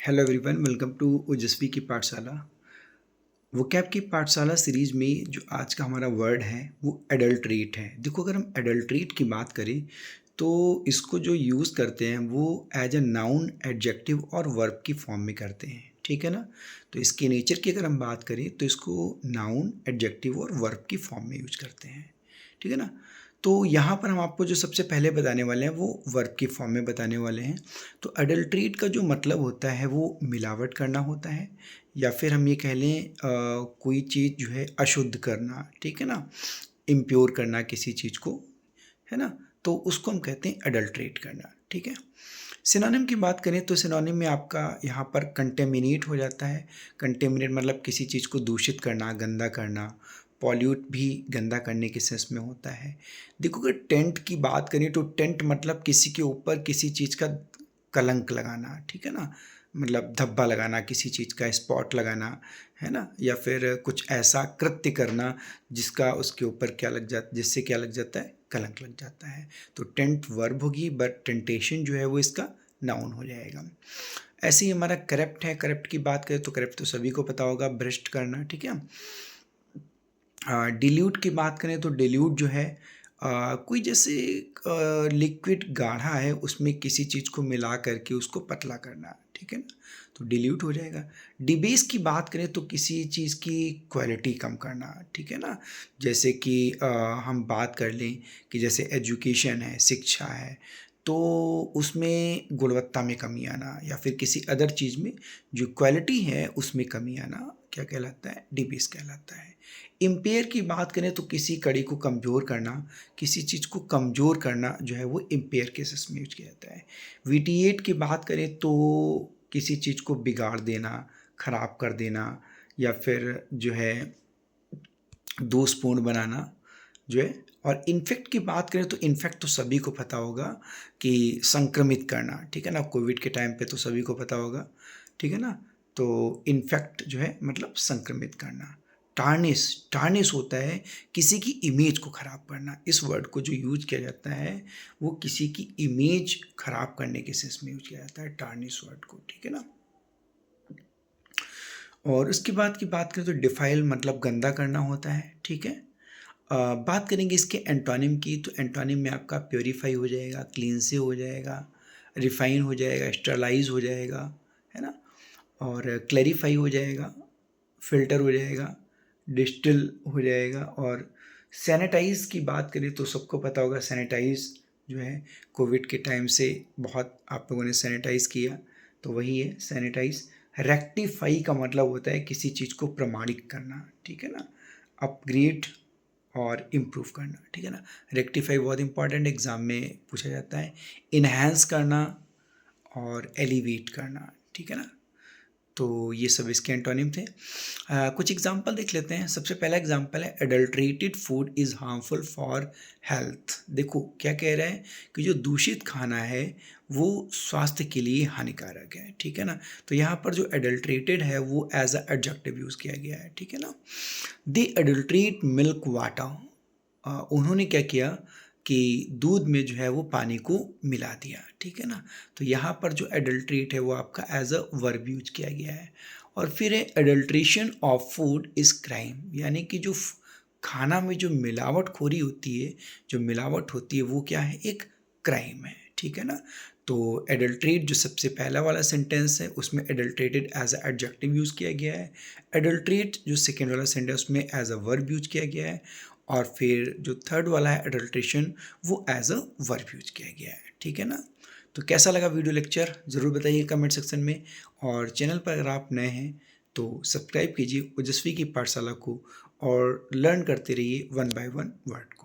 Hello everyone, welcome to ओजस्वी की पाठशाला। वोकैब की पाठशाला सीरीज में जो आज का हमारा वर्ड है वो एडल्ट्रेट है। देखो, अगर हम एडल्ट्रेट की बात करें तो इसको जो यूज़ करते हैं वो एज अ नाउन, एडजेक्टिव और वर्ब की फॉर्म में करते हैं। ठीक है ना। तो इसके नेचर की अगर हम बात करें तो इसको नाउन, एडजेक्टिव और वर्ब की फॉर्म में यूज करते हैं। ठीक है ना। तो यहाँ पर हम आपको जो सबसे पहले बताने वाले हैं वो वर्ब की फॉर्म में बताने वाले हैं। तो अडल्ट्रेट का जो मतलब होता है वो मिलावट करना होता है, या फिर हम ये कह लें कोई चीज़ जो है अशुद्ध करना। ठीक है ना। इम्प्योर करना किसी चीज़ को, है ना। तो उसको हम कहते हैं अडल्ट्रेट करना। ठीक है। सिनोनिम की बात करें तो सिनोनिम में आपका यहाँ पर कंटेमिनेट हो जाता है। कंटेमिनेट मतलब किसी चीज़ को दूषित करना, गंदा करना। पॉल्यूट भी गंदा करने के सेंस में होता है। देखो, अगर टेंट की बात करें तो टेंट मतलब किसी के ऊपर किसी चीज़ का कलंक लगाना। ठीक है ना। मतलब धब्बा लगाना, किसी चीज़ का स्पॉट लगाना, है ना। या फिर कुछ ऐसा कृत्य करना जिसका उसके ऊपर क्या लग जाता, जिससे क्या लग जाता है, कलंक लग जाता है। तो टेंट वर्ब होगी, बट टेंटेशन जो है वो इसका नाउन हो जाएगा। ऐसे ही हमारा करप्ट है। करप्ट की बात करें तो करप्ट तो सभी को पता होगा, भ्रष्ट करना। ठीक है। डिल्यूट की बात करें तो डिल्यूट जो है कोई जैसे लिक्विड गाढ़ा है उसमें किसी चीज़ को मिला करके उसको पतला करना। ठीक है ना। तो डिल्यूट हो जाएगा। डिबेस की बात करें तो किसी चीज़ की क्वालिटी कम करना। ठीक है ना। जैसे कि हम बात कर लें कि जैसे एजुकेशन है, शिक्षा है, तो उसमें गुणवत्ता में कमी आना, या फिर किसी अदर चीज़ में जो क्वालिटी है उसमें कमी आना क्या कहलाता है, डिबेस कहलाता है। इम्पेयर की बात करें तो किसी कड़ी को कमज़ोर करना, किसी चीज़ को कमज़ोर करना जो है वो इम्पेयर केसेस में यूज किया जाता है। विटिएट की बात करें तो किसी चीज़ को बिगाड़ देना, ख़राब कर देना, या फिर जो है दोषपूर्ण बनाना जो है। और इन्फेक्ट की बात करें तो इन्फेक्ट तो सभी को पता होगा कि संक्रमित करना। ठीक है ना। कोविड के टाइम पे तो सभी को पता होगा। ठीक है ना। तो इन्फेक्ट जो है मतलब संक्रमित करना। टार्निश, टार्निश होता है किसी की इमेज को ख़राब करना। इस वर्ड को जो यूज किया जाता है वो किसी की इमेज ख़राब करने के सेंस में यूज किया जाता है, टार्निश वर्ड को। ठीक है ना। और उसके बाद की बात करें तो डिफाइल मतलब गंदा करना होता है। ठीक है। बात करेंगे इसके एंटोनिम की, तो एंटोनिम में आपका प्योरीफाई हो जाएगा, क्लींसे हो जाएगा, रिफाइन हो जाएगा, स्टरलाइज हो जाएगा, है ना। और क्लैरिफाई हो जाएगा, फिल्टर हो जाएगा, डिस्टिल हो जाएगा। और सैनिटाइज की बात करें तो सबको पता होगा सैनिटाइज जो है कोविड के टाइम से बहुत आप लोगों ने सैनिटाइज किया, तो वही है सैनिटाइज। रेक्टिफाई का मतलब होता है किसी चीज़ को प्रमाणित करना। ठीक है ना। अपग्रेड और इम्प्रूव करना। ठीक है ना। रेक्टिफाई बहुत इंपॉर्टेंट एग्जाम में पूछा जाता है। इन्हेंस करना और एलिवेट करना। ठीक है ना। तो ये सब इसके एंटोनिम थे। कुछ एग्जांपल देख लेते हैं। सबसे पहला एग्जांपल है adulterated food is harmful for health. देखो क्या कह रहा है कि जो दूषित खाना है वो स्वास्थ्य के लिए हानिकारक है। ठीक है ना। तो यहाँ पर जो एडल्ट्रेटेड है वो एज अ एडजेक्टिव यूज़ किया गया है। ठीक है ना। दे एडल्ट्रेट मिल्क वाटर। उन्होंने क्या किया कि दूध में जो है वो पानी को मिला दिया। ठीक है ना। तो यहाँ पर जो एडल्ट्रेट है वो आपका एज अ वर्ब यूज किया गया है। और फिर है adulteration of food is crime, यानी कि जो खाना में जो मिलावटखोरी होती है, जो मिलावट होती है वो क्या है, एक क्राइम है। ठीक है ना। तो एडल्ट्रेट जो सबसे पहला वाला सेंटेंस है उसमें adulterated as a adjective use किया गया है। एडल्ट्रेट जो सेकेंड वाला सेंटेंस उसमें एज अ वर्ब यूज किया गया है। और फिर जो थर्ड वाला है एडल्ट्रेशन वो एज अ वर्ब यूज किया गया है। ठीक है ना। तो कैसा लगा वीडियो लेक्चर ज़रूर बताइए कमेंट सेक्शन में। और चैनल पर अगर आप नए हैं तो सब्सक्राइब कीजिए ओजस्वी की पाठशाला को और लर्न करते रहिए वन बाय वन वर्ड को।